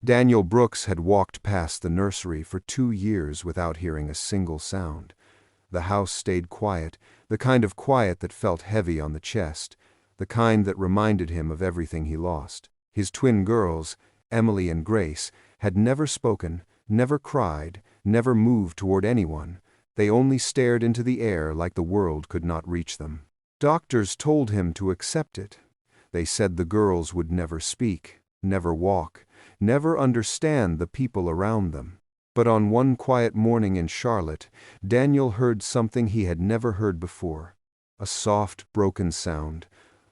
Daniel Brooks had walked past the nursery for 2 years without hearing a single sound. The house stayed quiet, the kind of quiet that felt heavy on the chest, the kind that reminded him of everything he lost. His twin girls, Emily and Grace, had never spoken, never cried, never moved toward anyone. They only stared into the air like the world could not reach them. Doctors told him to accept it. They said the girls would never speak, never walk, never understand the people around them. But on one quiet morning in Charlotte, Daniel heard something he had never heard before. A soft, broken sound,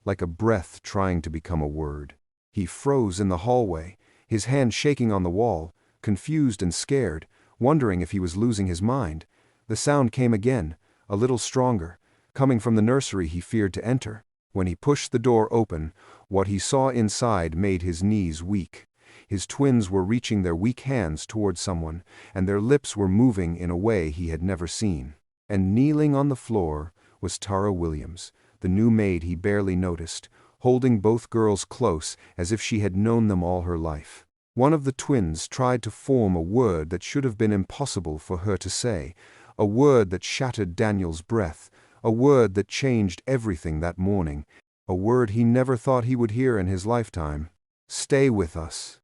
like a breath trying to become a word. He froze in the hallway, his hand shaking on the wall, confused and scared, wondering if he was losing his mind. The sound came again, a little stronger, coming from the nursery he feared to enter. When he pushed the door open, what he saw inside made his knees weak. His twins were reaching their weak hands toward someone, and their lips were moving in a way he had never seen. And kneeling on the floor was Tara Williams, the new maid he barely noticed, holding both girls close as if she had known them all her life. One of the twins tried to form a word that should have been impossible for her to say, a word that shattered Daniel's breath, a word that changed everything that morning, a word he never thought he would hear in his lifetime. Stay with us,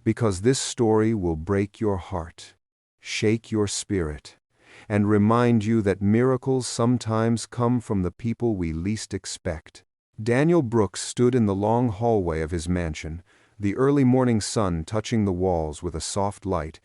because this story will break your heart, shake your spirit, and remind you that miracles sometimes come from the people we least expect. Daniel Brooks stood in the long hallway of his mansion, the early morning sun touching the walls with a soft light,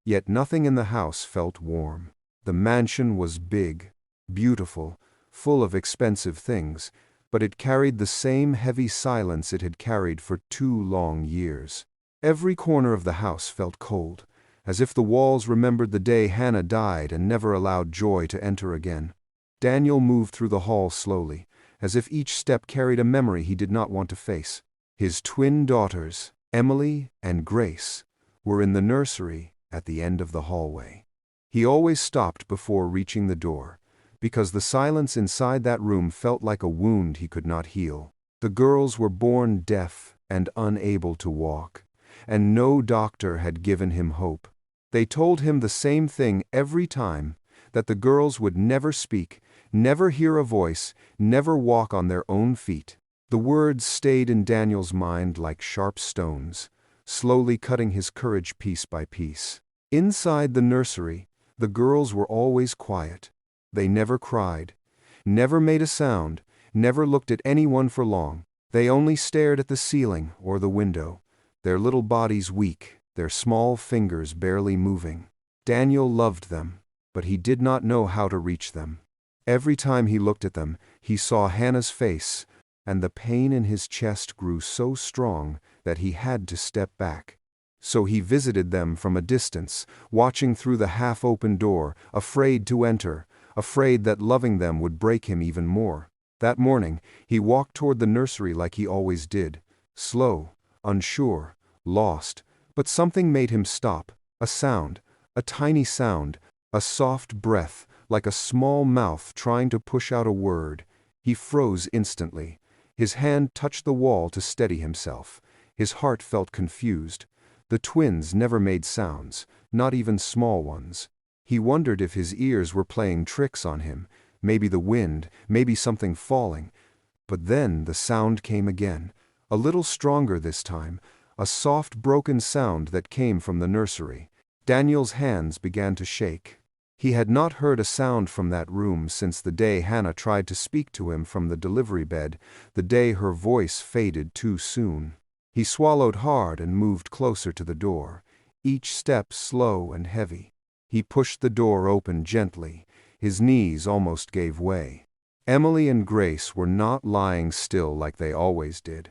yet nothing in the house felt warm. The mansion was big, beautiful, full of expensive things, but it carried the same heavy silence it had carried for 2 long years. Every corner of the house felt cold, as if the walls remembered the day Hannah died and never allowed joy to enter again. Daniel moved through the hall slowly, as if each step carried a memory he did not want to face. His twin daughters, Emily and Grace, were in the nursery at the end of the hallway. He always stopped before reaching the door, because the silence inside that room felt like a wound he could not heal. The girls were born deaf and unable to walk, and no doctor had given him hope. They told him the same thing every time, that the girls would never speak, never hear a voice, never walk on their own feet. The words stayed in Daniel's mind like sharp stones, slowly cutting his courage piece by piece. Inside the nursery, the girls were always quiet. They never cried, never made a sound, never looked at anyone for long. They only stared at the ceiling or the window, their little bodies weak, their small fingers barely moving. Daniel loved them, but he did not know how to reach them. Every time he looked at them, he saw Hannah's face, and the pain in his chest grew so strong that he had to step back. So he visited them from a distance, watching through the half-open door, afraid to enter, afraid that loving them would break him even more. That morning, he walked toward the nursery like he always did, slow, unsure, lost, but something made him stop. A sound, a tiny sound, a soft breath, like a small mouth trying to push out a word. He froze instantly. His hand touched the wall to steady himself. His heart felt confused. The twins never made sounds, not even small ones. He wondered if his ears were playing tricks on him, maybe the wind, maybe something falling. But then the sound came again, a little stronger this time, a soft broken sound that came from the nursery. Daniel's hands began to shake. He had not heard a sound from that room since the day Hannah tried to speak to him from the delivery bed, the day her voice faded too soon. He swallowed hard and moved closer to the door, each step slow and heavy. He pushed the door open gently. His knees almost gave way. Emily and Grace were not lying still like they always did.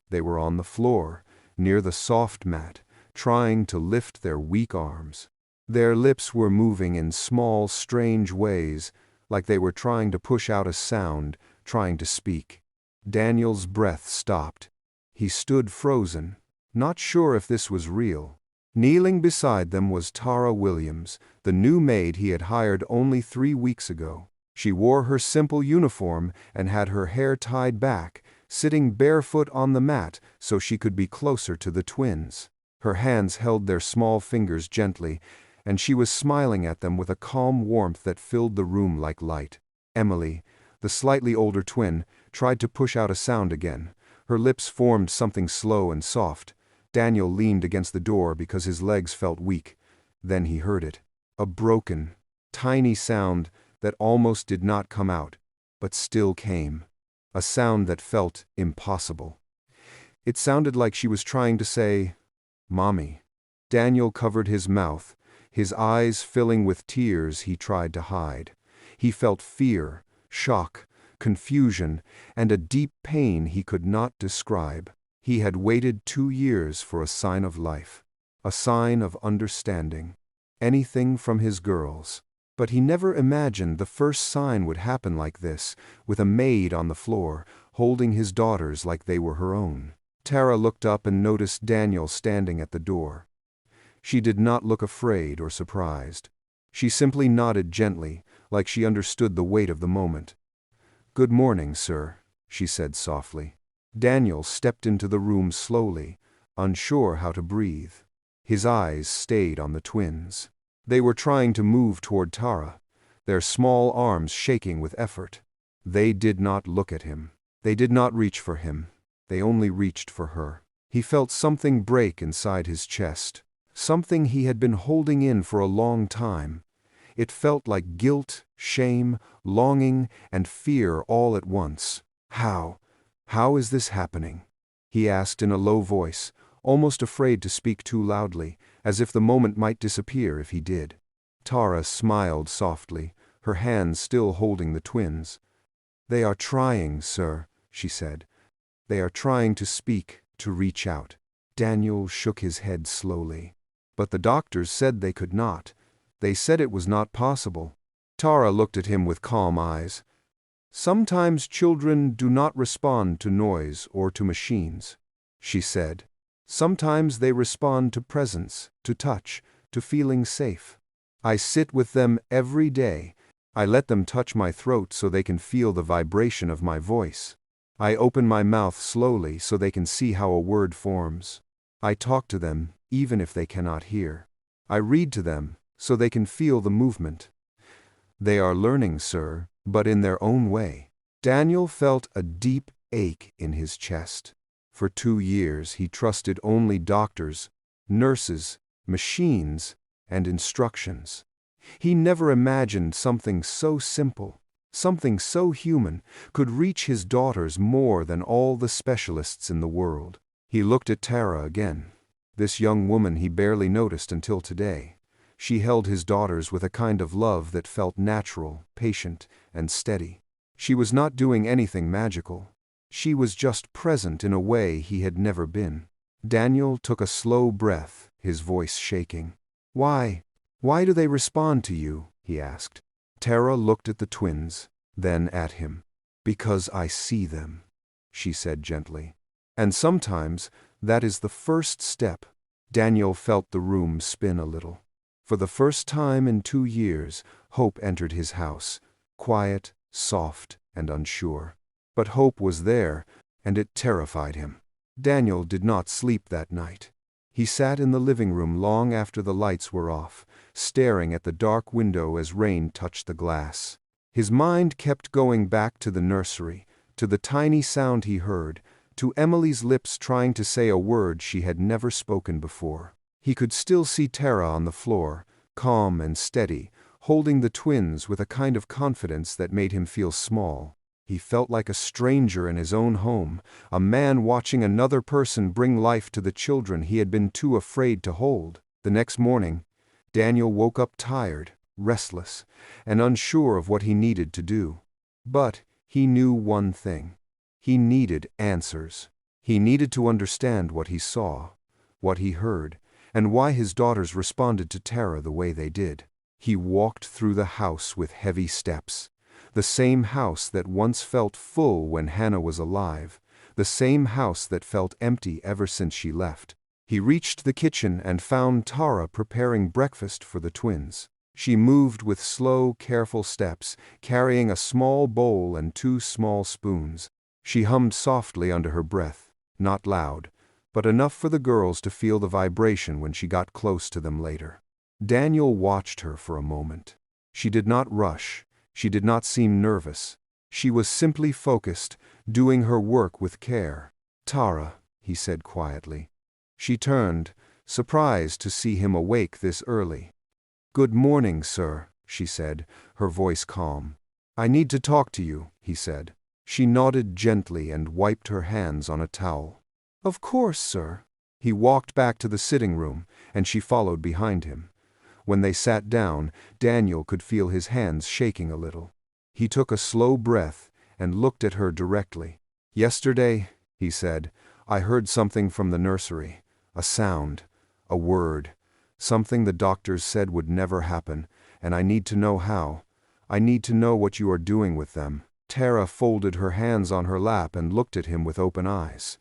They were on the floor, near the soft mat, trying to lift their weak arms. Their lips were moving in small, strange ways, like they were trying to push out a sound, trying to speak. Daniel's breath stopped. He stood frozen, not sure if this was real. Kneeling beside them was Tara Williams, the new maid he had hired only 3 weeks ago. She wore her simple uniform and had her hair tied back, sitting barefoot on the mat so she could be closer to the twins. Her hands held their small fingers gently, and she was smiling at them with a calm warmth that filled the room like light. Emily, the slightly older twin, tried to push out a sound again. Her lips formed something slow and soft. Daniel leaned against the door because his legs felt weak. Then he heard it. A broken, tiny sound that almost did not come out, but still came. A sound that felt impossible. It sounded like she was trying to say, "Mommy." Daniel covered his mouth, his eyes filling with tears he tried to hide. He felt fear, shock, confusion, and a deep pain he could not describe. He had waited 2 years for a sign of life, a sign of understanding, anything from his girls. But he never imagined the first sign would happen like this, with a maid on the floor, holding his daughters like they were her own. Tara looked up and noticed Daniel standing at the door. She did not look afraid or surprised. She simply nodded gently, like she understood the weight of the moment. "Good morning, sir," she said softly. Daniel stepped into the room slowly, unsure how to breathe. His eyes stayed on the twins. They were trying to move toward Tara, their small arms shaking with effort. They did not look at him. They did not reach for him. They only reached for her. He felt something break inside his chest, something he had been holding in for a long time. It felt like guilt, shame, longing, and fear all at once. How is this happening?" he asked in a low voice, almost afraid to speak too loudly, as if the moment might disappear if he did. Tara smiled softly, her hands still holding the twins. "They are trying, sir," she said. "They are trying to speak, to reach out." Daniel shook his head slowly. "But the doctors said they could not. They said it was not possible." Tara looked at him with calm eyes. "Sometimes children do not respond to noise or to machines," she said. "Sometimes they respond to presence, to touch, to feeling safe. I sit with them every day. I let them touch my throat so they can feel the vibration of my voice. I open my mouth slowly so they can see how a word forms. I talk to them even if they cannot hear. I read to them so they can feel the movement. They are learning, sir, but in their own way." Daniel felt a deep ache in his chest. For 2 years he trusted only doctors, nurses, machines, and instructions. He never imagined something so simple, something so human, could reach his daughters more than all the specialists in the world. He looked at Tara again. This young woman he barely noticed until today. She held his daughters with a kind of love that felt natural, patient, and steady. She was not doing anything magical. She was just present in a way he had never been. Daniel took a slow breath, his voice shaking. Why do they respond to you?" he asked. Tara looked at the twins, then at him. "Because I see them," she said gently. "And sometimes that is the first step." Daniel felt the room spin a little. For the first time in 2 years, hope entered his house, quiet, soft, and unsure. But hope was there, and it terrified him. Daniel did not sleep that night. He sat in the living room long after the lights were off, staring at the dark window as rain touched the glass. His mind kept going back to the nursery, to the tiny sound he heard, to Emily's lips trying to say a word she had never spoken before. He could still see Tara on the floor, calm and steady, holding the twins with a kind of confidence that made him feel small. He felt like a stranger in his own home, a man watching another person bring life to the children he had been too afraid to hold. The next morning, Daniel woke up tired, restless, and unsure of what he needed to do. But he knew one thing. He needed answers. He needed to understand what he saw, what he heard, and why his daughters responded to Tara the way they did. He walked through the house with heavy steps. The same house that once felt full when Hannah was alive, the same house that felt empty ever since she left. He reached the kitchen and found Tara preparing breakfast for the twins. She moved with slow, careful steps, carrying a small bowl and 2 small spoons. She hummed softly under her breath, not loud, but enough for the girls to feel the vibration when she got close to them later. Daniel watched her for a moment. She did not rush. She did not seem nervous. She was simply focused, doing her work with care. "Tara," he said quietly. She turned, surprised to see him awake this early. "Good morning, sir," she said, her voice calm. "I need to talk to you," he said. She nodded gently and wiped her hands on a towel. "Of course, sir." He walked back to the sitting room, and she followed behind him. When they sat down, Daniel could feel his hands shaking a little. He took a slow breath and looked at her directly. "Yesterday," he said, "I heard something from the nursery. A sound, a word, something the doctors said would never happen, and I need to know how. I need to know what you are doing with them." Tara folded her hands on her lap and looked at him with open eyes.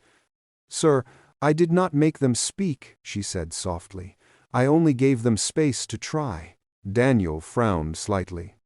"Sir, I did not make them speak," she said softly. "I only gave them space to try." Daniel frowned slightly.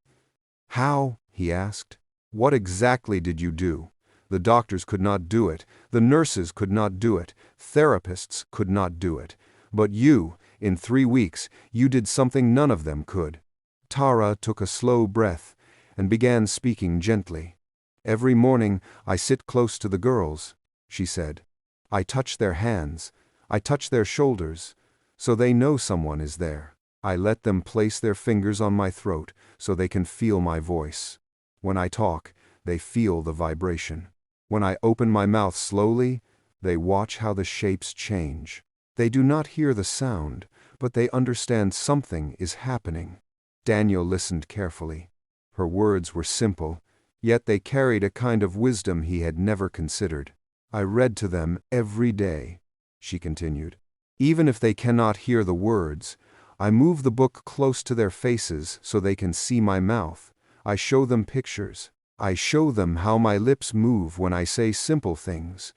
"How?" he asked. "What exactly did you do? The doctors could not do it, the nurses could not do it, therapists could not do it. But you, in 3 weeks, you did something none of them could." Tara took a slow breath and began speaking gently. "Every morning I sit close to the girls," she said. "I touch their hands, I touch their shoulders, so they know someone is there. I let them place their fingers on my throat so they can feel my voice. When I talk, they feel the vibration. When I open my mouth slowly, they watch how the shapes change. They do not hear the sound, but they understand something is happening." Daniel listened carefully. Her words were simple, yet they carried a kind of wisdom he had never considered. "I read to them every day," she continued. "Even if they cannot hear the words, I move the book close to their faces so they can see my mouth. I show them pictures. I show them how my lips move when I say simple things.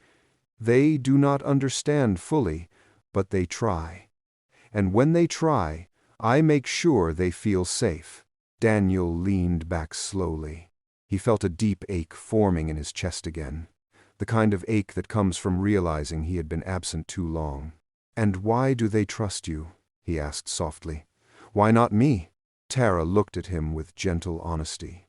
They do not understand fully, but they try. And when they try, I make sure they feel safe." Daniel leaned back slowly. He felt a deep ache forming in his chest again, the kind of ache that comes from realizing he had been absent too long. "And why do they trust you?" he asked softly. "Why not me?" Tara looked at him with gentle honesty.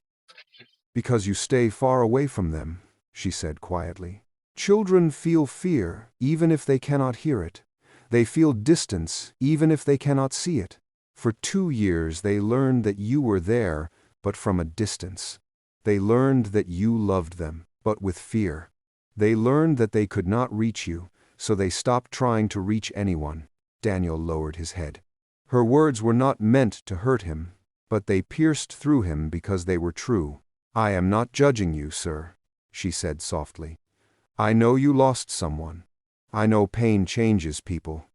"Because you stay far away from them," she said quietly. "Children feel fear even if they cannot hear it. They feel distance even if they cannot see it. For 2 years they learned that you were there, but from a distance. They learned that you loved them, but with fear. They learned that they could not reach you, so they stopped trying to reach anyone." Daniel lowered his head. Her words were not meant to hurt him, but they pierced through him because they were true. "I am not judging you, sir," she said softly. "I know you lost someone. I know pain changes people.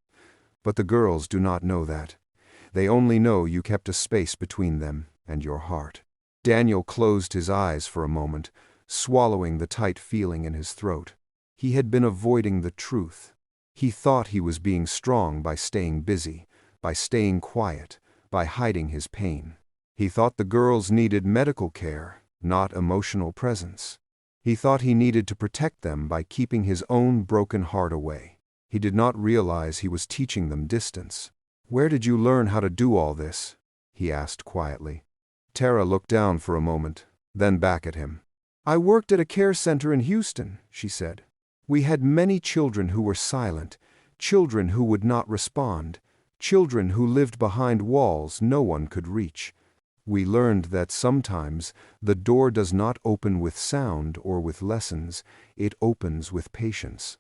But the girls do not know that. They only know you kept a space between them and your heart." Daniel closed his eyes for a moment, swallowing the tight feeling in his throat. He had been avoiding the truth. He thought he was being strong by staying busy, by staying quiet, by hiding his pain. He thought the girls needed medical care, not emotional presence. He thought he needed to protect them by keeping his own broken heart away. He did not realize he was teaching them distance. "Where did you learn how to do all this?" he asked quietly. Tara looked down for a moment, then back at him. "I worked at a care center in Houston," she said. "We had many children who were silent, children who would not respond, children who lived behind walls no one could reach. We learned that sometimes the door does not open with sound or with lessons, it opens with patience.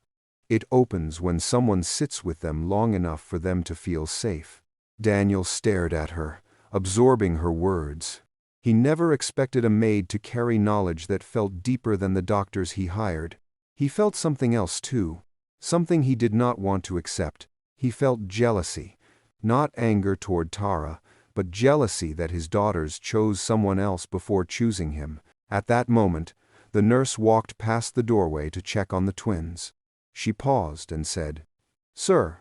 It opens when someone sits with them long enough for them to feel safe." Daniel stared at her, absorbing her words. He never expected a maid to carry knowledge that felt deeper than the doctors he hired. He felt something else too, something he did not want to accept. He felt jealousy, not anger toward Tara, but jealousy that his daughters chose someone else before choosing him. At that moment, the nurse walked past the doorway to check on the twins. She paused and said, "Sir,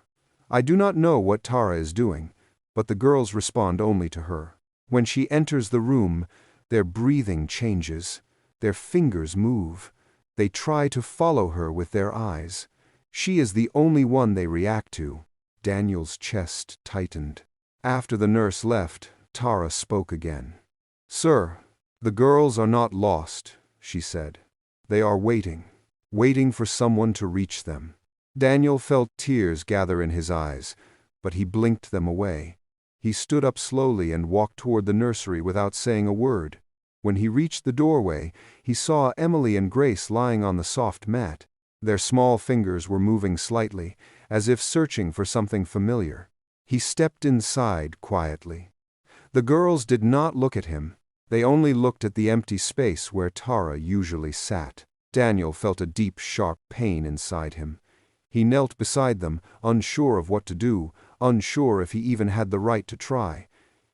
I do not know what Tara is doing, but the girls respond only to her. When she enters the room, their breathing changes, their fingers move. They try to follow her with their eyes. She is the only one they react to. Daniel's chest tightened. After the nurse left, Tara spoke again. "Sir, the girls are not lost," she said. "They are waiting for someone to reach them." Daniel felt tears gather in his eyes, but he blinked them away. He stood up slowly and walked toward the nursery without saying a word. When he reached the doorway, he saw Emily and Grace lying on the soft mat. Their small fingers were moving slightly, as if searching for something familiar. He stepped inside quietly. The girls did not look at him. They only looked at the empty space where Tara usually sat. Daniel felt a deep, sharp pain inside him. He knelt beside them, unsure of what to do, unsure if he even had the right to try.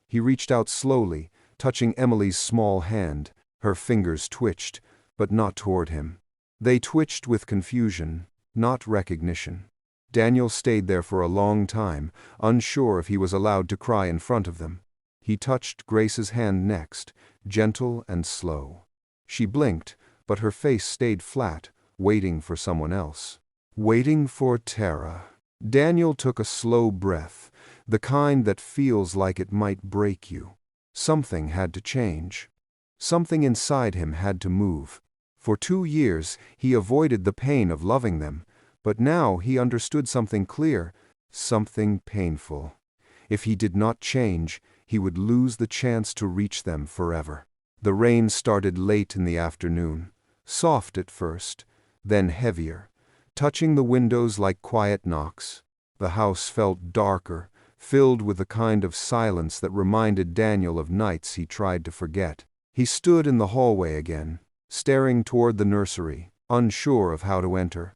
He reached out slowly, touching Emily's small hand. Her fingers twitched, but not toward him. They twitched with confusion, not recognition. Daniel stayed there for a long time, unsure if he was allowed to cry in front of them. He touched Grace's hand next, gentle and slow. She blinked, but her face stayed flat, waiting for someone else. Waiting for Tara. Daniel took a slow breath, the kind that feels like it might break you. Something had to change. Something inside him had to move. For 2 years, he avoided the pain of loving them, but now he understood something clear, something painful. If he did not change, he would lose the chance to reach them forever. The rain started late in the afternoon, soft at first, then heavier, touching the windows like quiet knocks. The house felt darker, filled with the kind of silence that reminded Daniel of nights he tried to forget. He stood in the hallway again, staring toward the nursery, unsure of how to enter,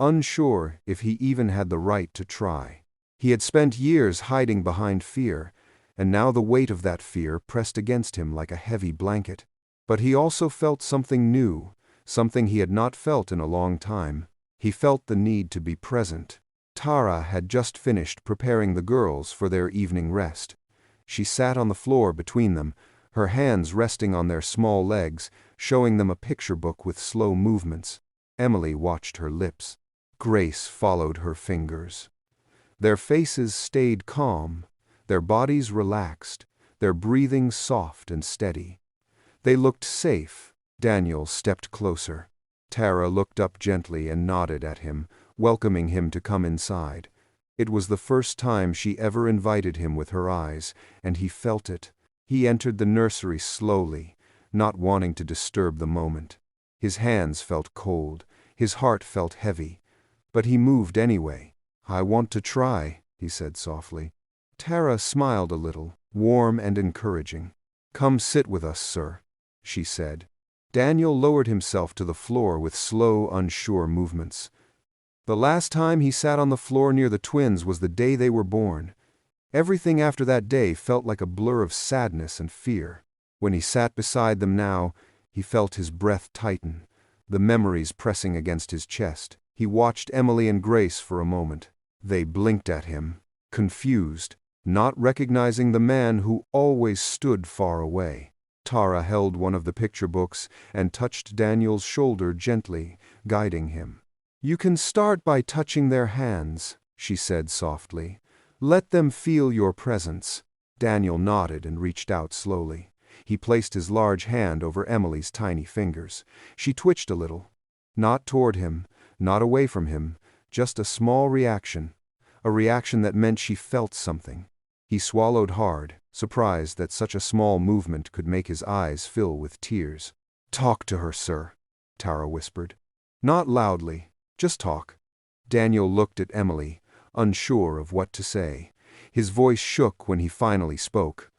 unsure if he even had the right to try. He had spent years hiding behind fear, and now the weight of that fear pressed against him like a heavy blanket. But he also felt something new, something he had not felt in a long time. He felt the need to be present. Tara had just finished preparing the girls for their evening rest. She sat on the floor between them, her hands resting on their small legs, showing them a picture book with slow movements. Emily watched her lips. Grace followed her fingers. Their faces stayed calm, their bodies relaxed, their breathing soft and steady. They looked safe. Daniel stepped closer. Tara looked up gently and nodded at him, welcoming him to come inside. It was the first time she ever invited him with her eyes, and he felt it. He entered the nursery slowly, not wanting to disturb the moment. His hands felt cold, his heart felt heavy, but he moved anyway. "I want to try," he said softly. Tara smiled a little, warm and encouraging. "Come sit with us, sir," she said. Daniel lowered himself to the floor with slow, unsure movements. The last time he sat on the floor near the twins was the day they were born. Everything after that day felt like a blur of sadness and fear. When he sat beside them now, he felt his breath tighten, the memories pressing against his chest. He watched Emily and Grace for a moment. They blinked at him, confused, not recognizing the man who always stood far away. Tara held one of the picture books and touched Daniel's shoulder gently, guiding him. "You can start by touching their hands," she said softly. "Let them feel your presence." Daniel nodded and reached out slowly. He placed his large hand over Emily's tiny fingers. She twitched a little. Not toward him, not away from him, just a small reaction. A reaction that meant she felt something. He swallowed hard, surprised that such a small movement could make his eyes fill with tears. "Talk to her, sir," Tara whispered. "Not loudly, just talk." Daniel looked at Emily, unsure of what to say. His voice shook when he finally spoke.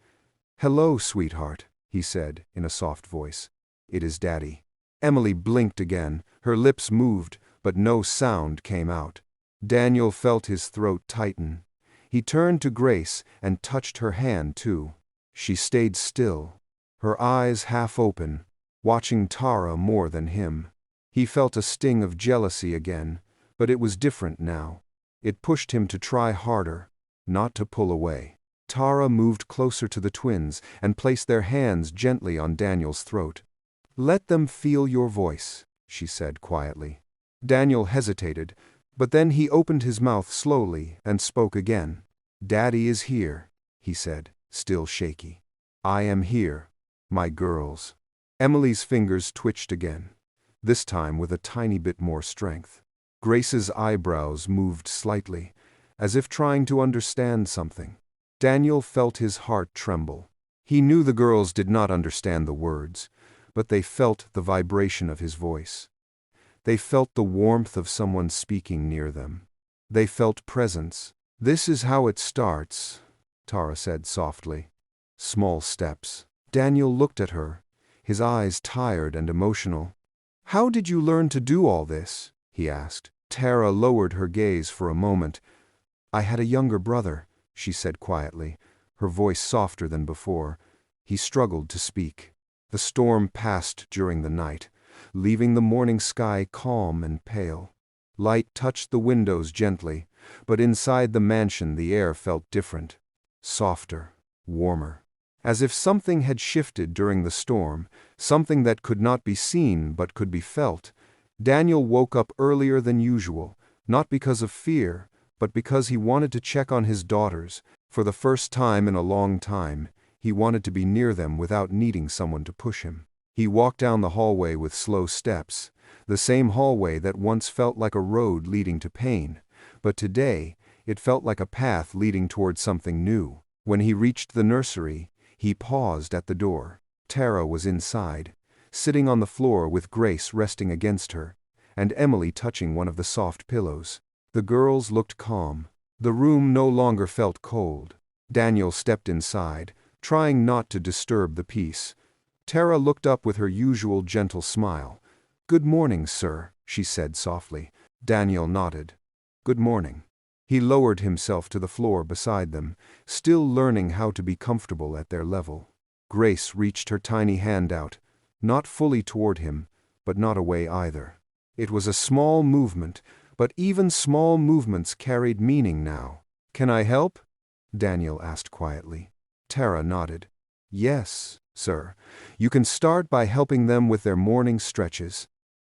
"Hello, sweetheart," he said in a soft voice. "It is Daddy." Emily blinked again, her lips moved, but no sound came out. Daniel felt his throat tighten. He turned to Grace and touched her hand too. She stayed still, her eyes half open, watching Tara more than him. He felt a sting of jealousy again, but it was different now. It pushed him to try harder, not to pull away. Tara moved closer to the twins and placed their hands gently on Daniel's throat. "Let them feel your voice," she said quietly. Daniel hesitated, But then he opened his mouth slowly and spoke again. "Daddy is here," he said, still shaky. "I am here, my girls." Emily's fingers twitched again, this time with a tiny bit more strength. Grace's eyebrows moved slightly, as if trying to understand something. Daniel felt his heart tremble. He knew the girls did not understand the words, but they felt the vibration of his voice. They felt the warmth of someone speaking near them. They felt presence. "This is how it starts," Tara said softly. "Small steps." Daniel looked at her, his eyes tired and emotional. "How did you learn to do all this?" he asked. Tara lowered her gaze for a moment. "I had a younger brother," she said quietly, her voice softer than before. He struggled to speak. The storm passed during the night, leaving the morning sky calm and pale. Light touched the windows gently, but inside the mansion the air felt different. Softer, warmer. As if something had shifted during the storm, something that could not be seen but could be felt. Daniel woke up earlier than usual, not because of fear, but because he wanted to check on his daughters. For the first time in a long time, he wanted to be near them without needing someone to push him. He walked down the hallway with slow steps, the same hallway that once felt like a road leading to pain, but today it felt like a path leading toward something new. When he reached the nursery, he paused at the door. Tara was inside, sitting on the floor with Grace resting against her, and Emily touching one of the soft pillows. The girls looked calm. The room no longer felt cold. Daniel stepped inside, trying not to disturb the peace. Tara looked up with her usual gentle smile. "Good morning, sir," she said softly. Daniel nodded. "Good morning." He lowered himself to the floor beside them, still learning how to be comfortable at their level. Grace reached her tiny hand out, not fully toward him, but not away either. It was a small movement, but even small movements carried meaning now. "Can I help?" Daniel asked quietly. Tara nodded. "Yes, sir. You can start by helping them with their morning stretches."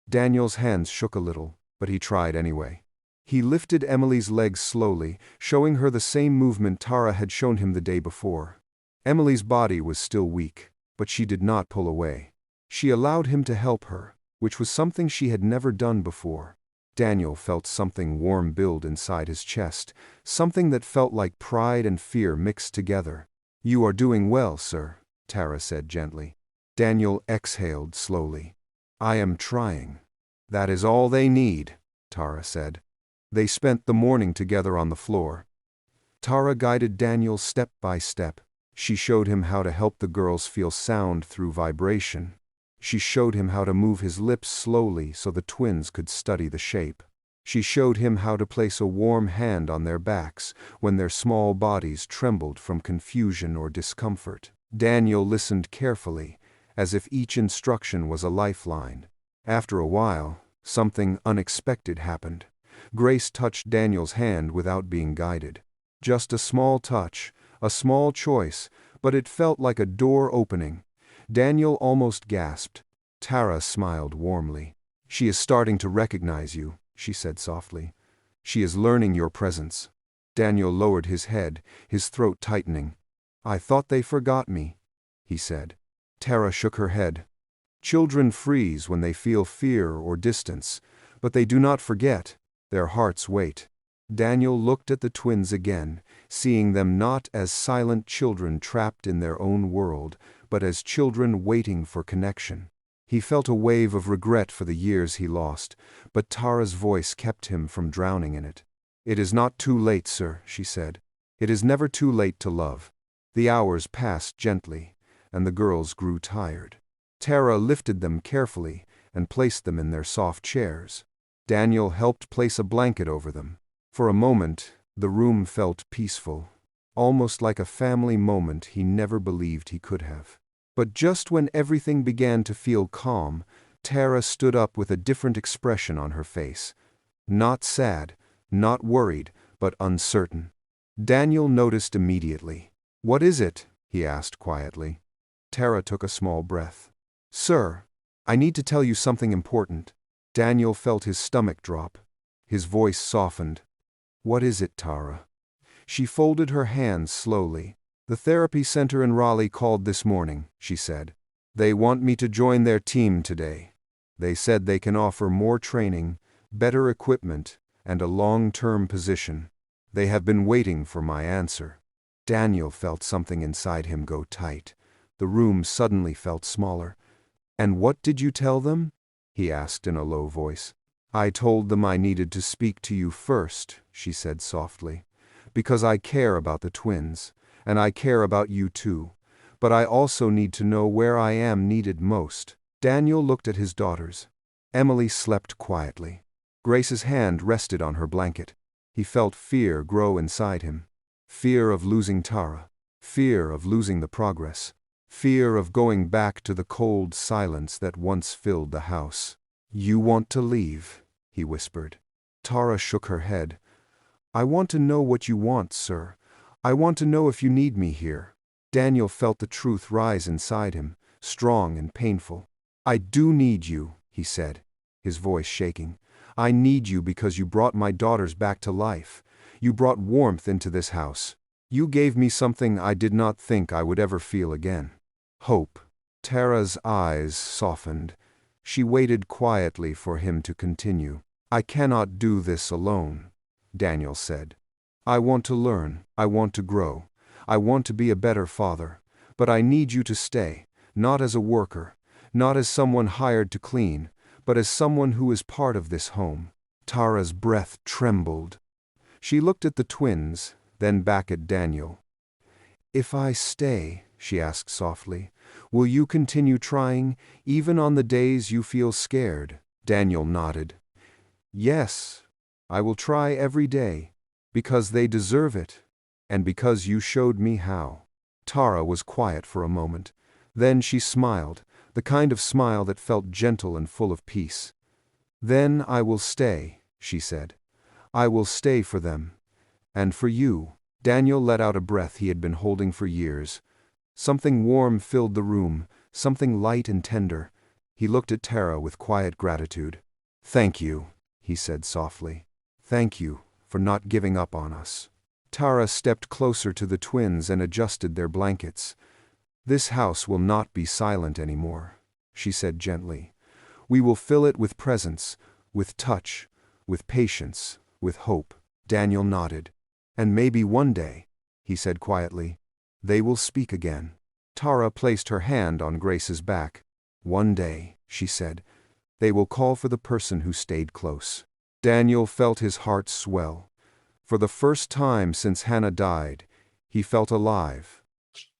Daniel's hands shook a little, but he tried anyway. He lifted Emily's legs slowly, showing her the same movement Tara had shown him the day before. Emily's body was still weak, but she did not pull away. She allowed him to help her, which was something she had never done before. Daniel felt something warm build inside his chest, something that felt like pride and fear mixed together. "You are doing well, sir," Tara said gently. Daniel exhaled slowly. "I am trying." "That is all they need," Tara said. They spent the morning together on the floor. Tara guided Daniel step by step. She showed him how to help the girls feel sound through vibration. She showed him how to move his lips slowly so the twins could study the shape. She showed him how to place a warm hand on their backs when their small bodies trembled from confusion or discomfort. Daniel listened carefully, as if each instruction was a lifeline. After a while, something unexpected happened. Grace touched Daniel's hand without being guided. Just a small touch, a small choice, but it felt like a door opening. Daniel almost gasped. Tara smiled warmly. "She is starting to recognize you," she said softly. "She is learning your presence." Daniel lowered his head, his throat tightening. "I thought they forgot me," he said. Tara shook her head. "Children freeze when they feel fear or distance, but they do not forget. Their hearts wait." Daniel looked at the twins again, seeing them not as silent children trapped in their own world, but as children waiting for connection. He felt a wave of regret for the years he lost, but Tara's voice kept him from drowning in it. "It is not too late, sir," she said. "It is never too late to love." The hours passed gently, and the girls grew tired. Tara lifted them carefully and placed them in their soft chairs. Daniel helped place a blanket over them. For a moment, the room felt peaceful, almost like a family moment he never believed he could have. But just when everything began to feel calm, Tara stood up with a different expression on her face. Not sad, not worried, but uncertain. Daniel noticed immediately. "What is it?" he asked quietly. Tara took a small breath. "Sir, I need to tell you something important." Daniel felt his stomach drop. His voice softened. "What is it, Tara?" She folded her hands slowly. "The therapy center in Raleigh called this morning," she said. "They want me to join their team today. They said they can offer more training, better equipment, and a long-term position. They have been waiting for my answer." Daniel felt something inside him go tight. The room suddenly felt smaller. "And what did you tell them?" he asked in a low voice. "I told them I needed to speak to you first," she said softly, "because I care about the twins, and I care about you too. But I also need to know where I am needed most." Daniel looked at his daughters. Emily slept quietly. Grace's hand rested on her blanket. He felt fear grow inside him. Fear of losing Tara. Fear of losing the progress. Fear of going back to the cold silence that once filled the house. "You want to leave," he whispered. Tara shook her head. "I want to know what you want, sir. I want to know if you need me here." Daniel felt the truth rise inside him, strong and painful. "I do need you," he said, his voice shaking. "I need you because you brought my daughters back to life. You brought warmth into this house. You gave me something I did not think I would ever feel again. Hope." Tara's eyes softened. She waited quietly for him to continue. "I cannot do this alone," Daniel said. "I want to learn. I want to grow. I want to be a better father. But I need you to stay, not as a worker, not as someone hired to clean, but as someone who is part of this home." Tara's breath trembled. She looked at the twins, then back at Daniel. "If I stay," she asked softly, "will you continue trying, even on the days you feel scared?" Daniel nodded. "Yes, I will try every day, because they deserve it, and because you showed me how." Tara was quiet for a moment. Then she smiled, the kind of smile that felt gentle and full of peace. "Then I will stay," she said. "I will stay for them. And for you." Daniel let out a breath he had been holding for years. Something warm filled the room, something light and tender. He looked at Tara with quiet gratitude. "Thank you," he said softly. "Thank you for not giving up on us." Tara stepped closer to the twins and adjusted their blankets. "This house will not be silent anymore," she said gently. "We will fill it with presence, with touch, with patience, with hope." Daniel nodded. "And maybe one day," he said quietly, "they will speak again." Tara placed her hand on Grace's back. "One day," she said, "they will call for the person who stayed close." Daniel felt his heart swell. For the first time since Hannah died, he felt alive.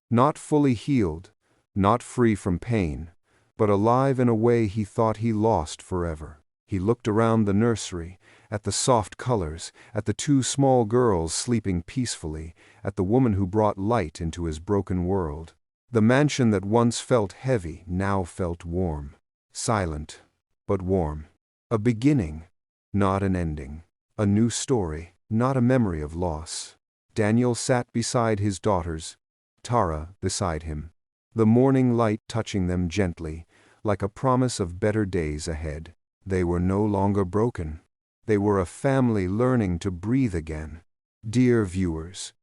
Not fully healed, not free from pain, but alive in a way he thought he lost forever. He looked around the nursery, at the soft colors, at the two small girls sleeping peacefully, at the woman who brought light into his broken world. The mansion that once felt heavy now felt warm. Silent, but warm. A beginning, not an ending. A new story, not a memory of loss. Daniel sat beside his daughters, Tara beside him, the morning light touching them gently, like a promise of better days ahead. They were no longer broken. They were a family learning to breathe again. Dear viewers,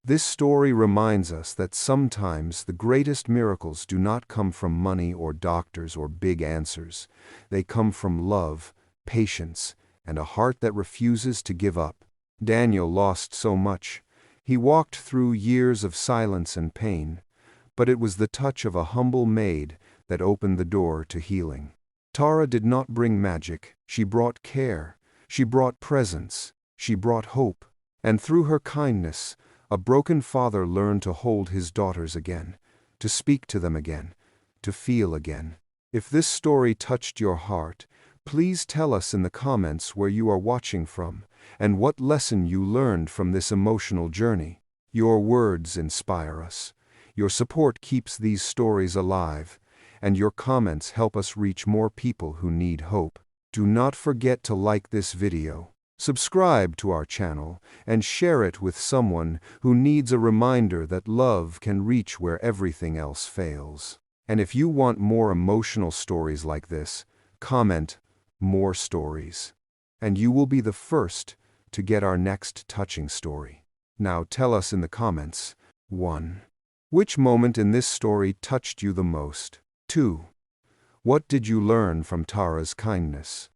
this story reminds us that sometimes the greatest miracles do not come from money or doctors or big answers. They come from love, patience, and a heart that refuses to give up. Daniel lost so much. He walked through years of silence and pain, but it was the touch of a humble maid that opened the door to healing. Tara did not bring magic. She brought care. She brought presence. She brought hope. And through her kindness, a broken father learned to hold his daughters again, to speak to them again, to feel again. If this story touched your heart, please tell us in the comments where you are watching from and what lesson you learned from this emotional journey. Your words inspire us. Your support keeps these stories alive, and your comments help us reach more people who need hope. Do not forget to like this video, subscribe to our channel, and share it with someone who needs a reminder that love can reach where everything else fails. And if you want more emotional stories like this, comment more stories. and you will be the first to get our next touching story. Now tell us in the comments. 1. Which moment in this story touched you the most? 2. What did you learn from Tara's kindness?